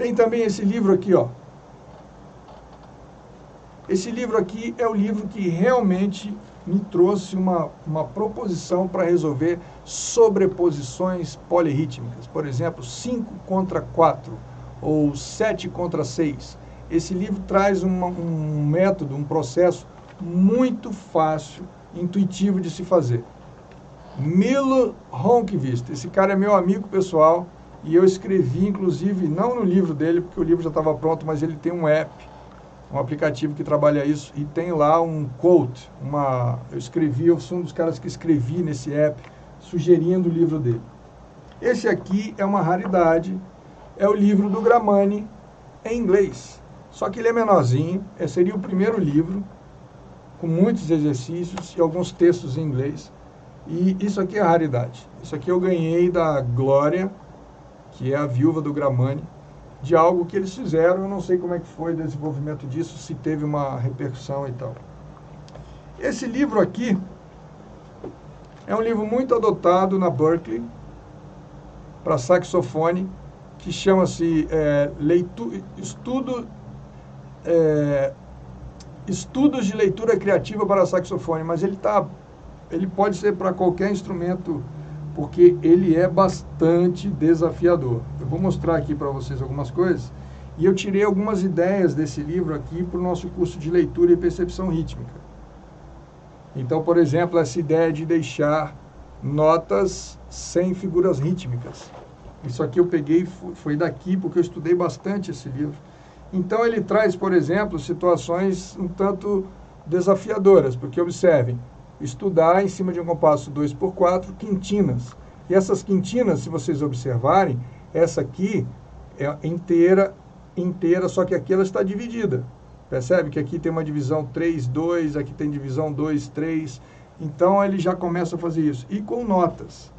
Tem também esse livro aqui, ó. Esse livro aqui é o livro que realmente me trouxe uma proposição para resolver sobreposições polirrítmicas. Por exemplo, 5 contra 4 ou 7 contra 6. Esse livro traz um método, um processo muito fácil, intuitivo de se fazer. Milo Ronquist, esse cara é meu amigo pessoal e eu escrevi, inclusive, não no livro dele, porque o livro já estava pronto, mas ele tem um app, um aplicativo que trabalha isso, e tem lá um quote, eu sou um dos caras que escrevi nesse app, sugerindo o livro dele. Esse aqui é uma raridade, é o livro do Gramani, em inglês, só que ele é menorzinho, seria o primeiro livro, com muitos exercícios e alguns textos em inglês, e isso aqui é raridade. Isso aqui eu ganhei da Glória, que é a viúva do Gramani, de algo que eles fizeram, eu não sei como é que foi o desenvolvimento disso, se teve uma repercussão e tal. Esse livro aqui é um livro muito adotado na Berklee para saxofone, que chama-se Estudos de Leitura Criativa para Saxofone, mas ele pode ser para qualquer instrumento, porque ele é bastante desafiador. Eu vou mostrar aqui para vocês algumas coisas, e eu tirei algumas ideias desse livro aqui para o nosso curso de leitura e percepção rítmica. Então, por exemplo, essa ideia de deixar notas sem figuras rítmicas. Isso aqui eu peguei, foi daqui, porque eu estudei bastante esse livro. Então, ele traz, por exemplo, situações um tanto desafiadoras, porque observem, estudar em cima de um compasso 2x4, quintinas. E essas quintinas, se vocês observarem, essa aqui é inteira, só que aqui ela está dividida. Percebe que aqui tem uma divisão 3-2, aqui tem divisão 2-3. Então, ele já começa a fazer isso. E com notas.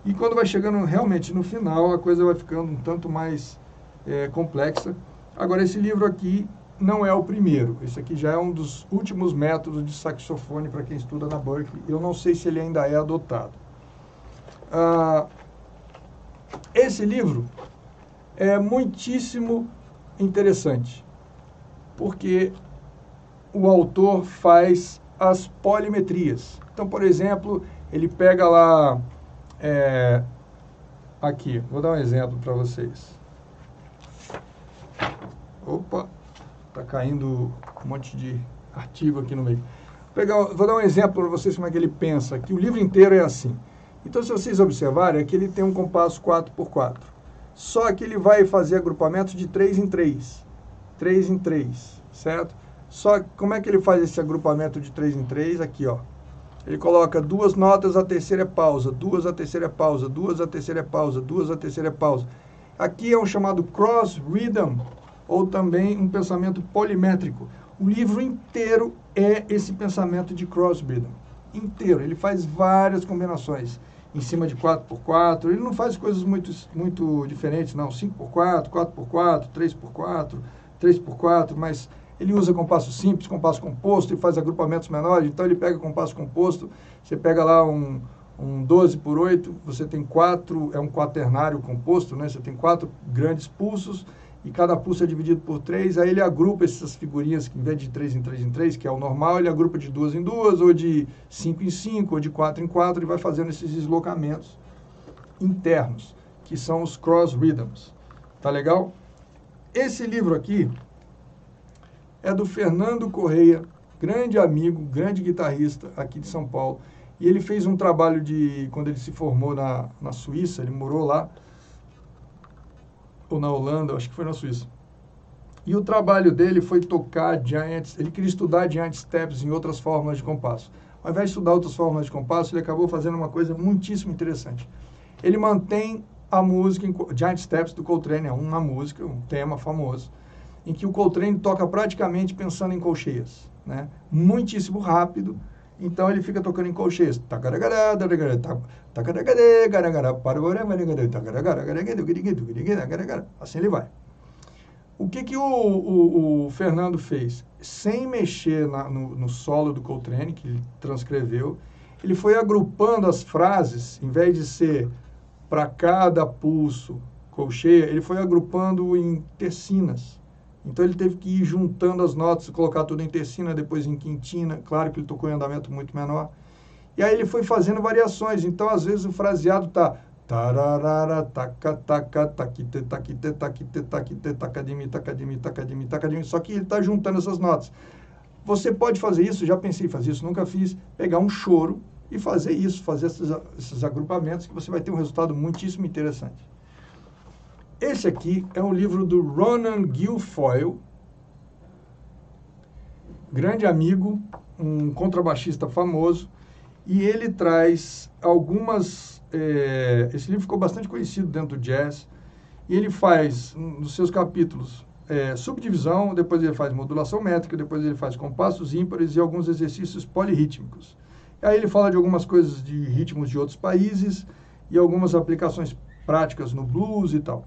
E quando vai chegando realmente no final, a coisa vai ficando um tanto mais complexa. Agora, esse livro aqui não é o primeiro. Esse aqui já é um dos últimos métodos de saxofone para quem estuda na Berklee. Eu não sei se ele ainda é adotado. Esse livro é muitíssimo interessante, porque o autor faz as polimetrias. Então, por exemplo, ele pega lá... aqui, vou dar um exemplo para vocês. Opa, tá caindo um monte de artigo aqui no meio. Vou dar um exemplo para vocês como é que ele pensa, que o livro inteiro é assim. Então, se vocês observarem, aqui ele tem um compasso 4x4. Só que ele vai fazer agrupamentos de 3 em 3. 3 em 3, certo? Só que como é que ele faz esse agrupamento de 3 em 3? Aqui, ó. Ele coloca 2 notas, a terceira é pausa, 2, a terceira é pausa, 2, a terceira é pausa, 2, a terceira é pausa. Aqui é um chamado cross rhythm, ou também um pensamento polimétrico. O livro inteiro é esse pensamento de cross rhythm. Inteiro. Ele faz várias combinações em cima de 4x4. Ele não faz coisas muito diferentes, não. 5x4, 4x4, 3x4, 3x4, mas ele usa compasso simples, compasso composto e faz agrupamentos menores. Então, ele pega compasso composto, você pega lá um 12x8, você tem 4, é um quaternário composto, né? Você tem 4 grandes pulsos, e cada pulso é dividido por 3, aí ele agrupa essas figurinhas, que em vez de 3 em 3 em 3, que é o normal, ele agrupa de 2 em 2, ou de 5 em 5, ou de 4 em 4, e vai fazendo esses deslocamentos internos, que são os cross rhythms. Tá legal? Esse livro aqui é do Fernando Correia, grande amigo, grande guitarrista aqui de São Paulo, e ele fez um trabalho quando ele se formou na Suíça, ele morou lá, ou na Holanda, acho que foi na Suíça. E o trabalho dele foi tocar giants, ele queria estudar giant steps em outras fórmulas de compasso. Ao invés de estudar outras fórmulas de compasso, ele acabou fazendo uma coisa muitíssimo interessante. Ele mantém a música, Giant Steps do Coltrane, é uma música, um tema famoso, em que o Coltrane toca praticamente pensando em colcheias, né? Muitíssimo rápido, então ele fica tocando em colcheias. Assim ele vai. O que o Fernando fez? Sem mexer no solo do Coltrane, que ele transcreveu, ele foi agrupando as frases, em vez de ser para cada pulso colcheia, ele foi agrupando em tercinas. Então ele teve que ir juntando as notas, colocar tudo em tercina, depois em quintina. Claro que ele tocou em andamento muito menor. E aí ele foi fazendo variações. Então, às vezes, o fraseado está tararara, taca, taca, taquite, taquite, taquite, taquite, tacadimi, tacadimi, tacadimi, tacadimi. Só que ele está juntando essas notas. Você pode fazer isso, já pensei em fazer isso, nunca fiz, pegar um choro e fazer isso, fazer esses agrupamentos, que você vai ter um resultado muitíssimo interessante. Esse aqui é um livro do Ronan Guilfoyle, grande amigo, um contrabaixista famoso, e ele traz algumas... esse livro ficou bastante conhecido dentro do jazz, e ele faz, nos seus capítulos, subdivisão, depois ele faz modulação métrica, depois ele faz compassos ímpares e alguns exercícios polirrítmicos. Aí ele fala de algumas coisas de ritmos de outros países e algumas aplicações práticas no blues e tal.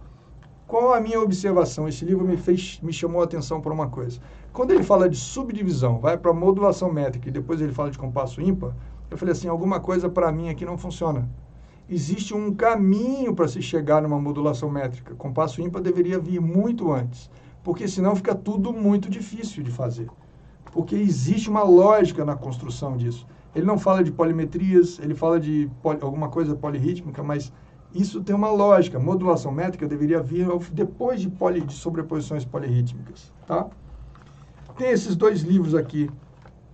Qual a minha observação? Esse livro me chamou a atenção por uma coisa. Quando ele fala de subdivisão, vai para modulação métrica e depois ele fala de compasso ímpar, eu falei assim, alguma coisa para mim aqui não funciona. Existe um caminho para se chegar numa modulação métrica. Compasso ímpar deveria vir muito antes, porque senão fica tudo muito difícil de fazer. Porque existe uma lógica na construção disso. Ele não fala de polimetrias, ele fala de alguma coisa polirrítmica, mas isso tem uma lógica. Modulação métrica deveria vir depois de sobreposições polirrítmicas, tá? Tem esses dois livros aqui,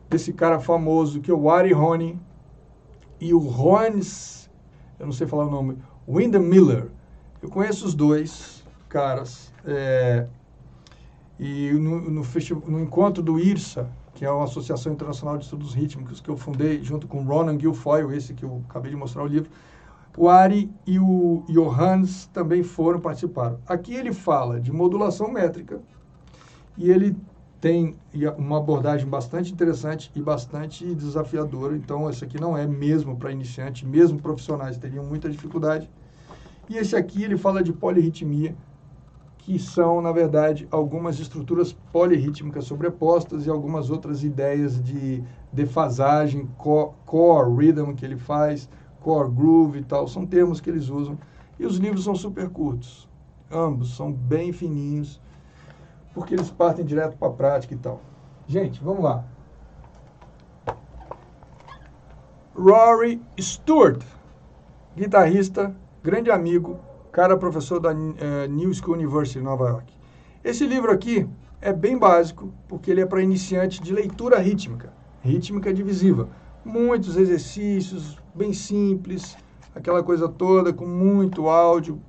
desse cara famoso, que é o Waddy Honey e o Hans, eu não sei falar o nome, Wyndham Miller. Eu conheço os dois caras, e no encontro do IRSA, que é uma Associação Internacional de Estudos Rítmicos, que eu fundei junto com Ronan Guilfoyle, esse que eu acabei de mostrar o livro, o Ari e o Hans também participaram. Aqui ele fala de modulação métrica e ele tem uma abordagem bastante interessante e bastante desafiadora. Então, esse aqui não é mesmo para iniciante, mesmo profissionais teriam muita dificuldade. E esse aqui ele fala de polirritmia, que são, na verdade, algumas estruturas polirrítmicas sobrepostas e algumas outras ideias de defasagem, core rhythm que ele faz, core groove e tal, são termos que eles usam. E os livros são super curtos, ambos são bem fininhos, porque eles partem direto para a prática e tal. Gente, vamos lá. Rory Stewart, guitarrista, grande amigo, cara professor da New School University, Nova York. Esse livro aqui é bem básico, porque ele é para iniciante de leitura rítmica divisiva. Muitos exercícios, bem simples, aquela coisa toda, com muito áudio,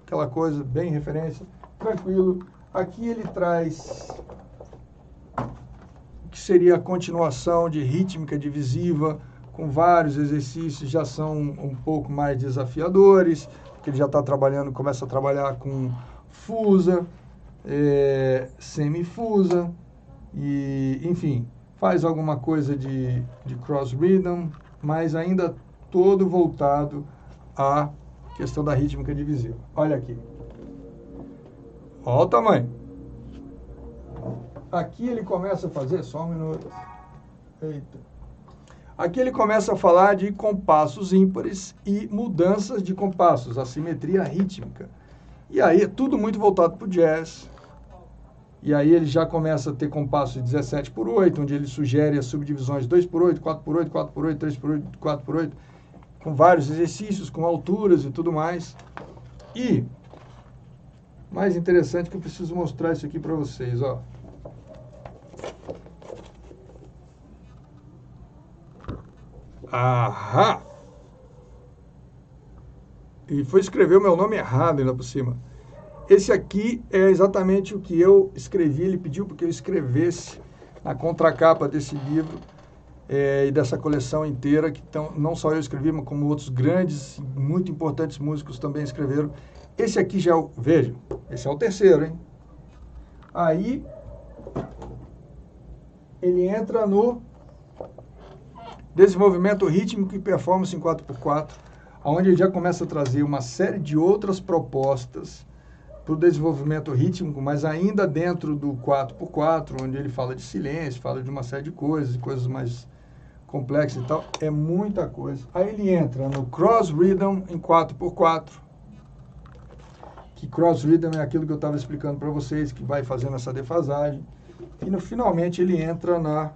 aquela coisa bem referência, tranquilo. Aqui ele traz o que seria a continuação de rítmica divisiva, com vários exercícios, já são um pouco mais desafiadores, que ele já está trabalhando, começa a trabalhar com fusa, semifusa, e, enfim, faz alguma coisa de cross rhythm, mas ainda todo voltado à questão da rítmica divisiva. Olha aqui. Olha o tamanho. Aqui ele começa a fazer, só um minuto. Eita. Aqui ele começa a falar de compassos ímpares e mudanças de compassos, assimetria rítmica. E aí é tudo muito voltado para o jazz. E aí ele já começa a ter compassos de 17/8, onde ele sugere as subdivisões 2/8, 4/8, 4/8, 3/8, 4/8, com vários exercícios, com alturas e tudo mais. E, mais interessante que eu preciso mostrar isso aqui para vocês, ó. Ahá! E foi escrever o meu nome errado ainda por cima. Esse aqui é exatamente o que eu escrevi, ele pediu para que eu escrevesse na contracapa desse livro e dessa coleção inteira, que não só eu escrevi, mas como outros grandes, muito importantes músicos também escreveram. Esse aqui já é o... Vejam, esse é o terceiro, hein? Aí, ele entra no desenvolvimento rítmico e performance em 4x4, onde ele já começa a trazer uma série de outras propostas para o desenvolvimento rítmico, mas ainda dentro do 4x4, onde ele fala de silêncio, fala de uma série de coisas mais complexas e tal, é muita coisa. Aí ele entra no cross rhythm em 4x4, que cross-rhythm é aquilo que eu estava explicando para vocês, que vai fazendo essa defasagem. E finalmente ele entra na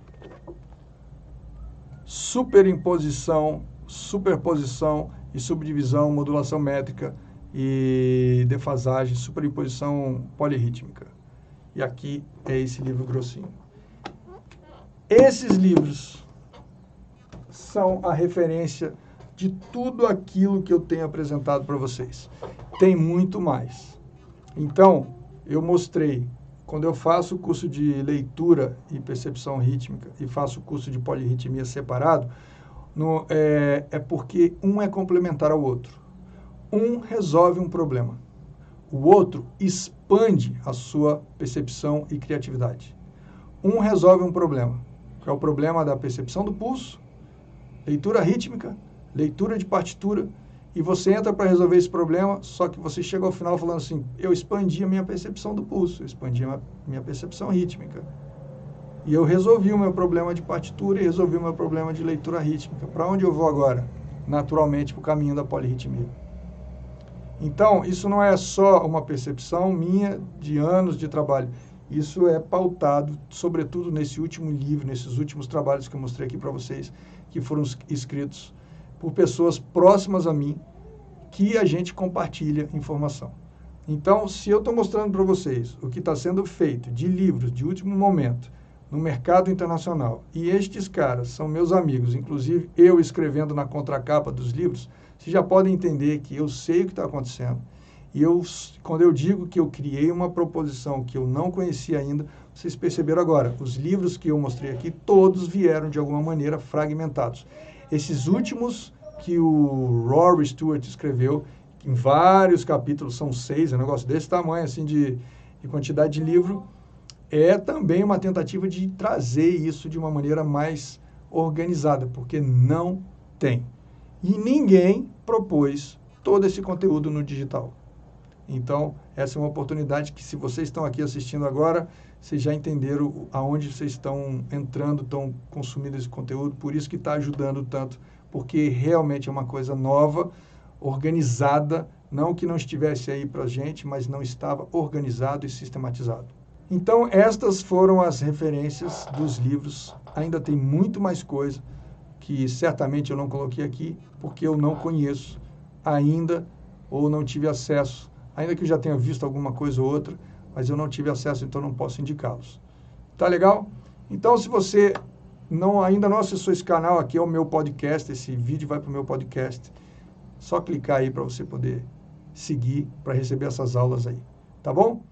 superposição e subdivisão, modulação métrica e defasagem, superimposição polirrítmica. E aqui é esse livro grossinho. Esses livros são a referência de tudo aquilo que eu tenho apresentado para vocês. Tem muito mais. Então, eu mostrei, quando eu faço o curso de leitura e percepção rítmica e faço o curso de polirritmia separado, é porque um é complementar ao outro. Um resolve um problema. O outro expande a sua percepção e criatividade. Um resolve um problema, que é o problema da percepção do pulso, leitura rítmica, leitura de partitura, e você entra para resolver esse problema, só que você chega ao final falando assim, eu expandi a minha percepção do pulso, eu expandi a minha percepção rítmica. E eu resolvi o meu problema de partitura e resolvi o meu problema de leitura rítmica. Para onde eu vou agora? Naturalmente, para o caminho da polirritmia. Então, isso não é só uma percepção minha de anos de trabalho. Isso é pautado, sobretudo nesse último livro, nesses últimos trabalhos que eu mostrei aqui para vocês, que foram escritos por pessoas próximas a mim, que a gente compartilha informação. Então, se eu estou mostrando para vocês o que está sendo feito de livros de último momento no mercado internacional, e estes caras são meus amigos, inclusive eu escrevendo na contracapa dos livros, vocês já podem entender que eu sei o que está acontecendo. E quando eu digo que eu criei uma proposição que eu não conhecia ainda, vocês perceberam agora, os livros que eu mostrei aqui, todos vieram de alguma maneira fragmentados. Esses últimos que o Rory Stewart escreveu, em vários capítulos, são 6, é um negócio desse tamanho, assim, de quantidade de livro, é também uma tentativa de trazer isso de uma maneira mais organizada, porque não tem. E ninguém propôs todo esse conteúdo no digital. Então, essa é uma oportunidade que, se vocês estão aqui assistindo agora, vocês já entenderam aonde vocês estão entrando, estão consumindo esse conteúdo, por isso que está ajudando tanto, porque realmente é uma coisa nova, organizada, não que não estivesse aí para a gente, mas não estava organizado e sistematizado. Então, estas foram as referências dos livros. Ainda tem muito mais coisa que certamente eu não coloquei aqui, porque eu não conheço ainda, ou não tive acesso, ainda que eu já tenha visto alguma coisa ou outra, mas eu não tive acesso, então não posso indicá-los. Tá legal? Então, se você ainda não acessou esse canal, aqui é o meu podcast, esse vídeo vai para o meu podcast, só clicar aí para você poder seguir, para receber essas aulas aí. Tá bom?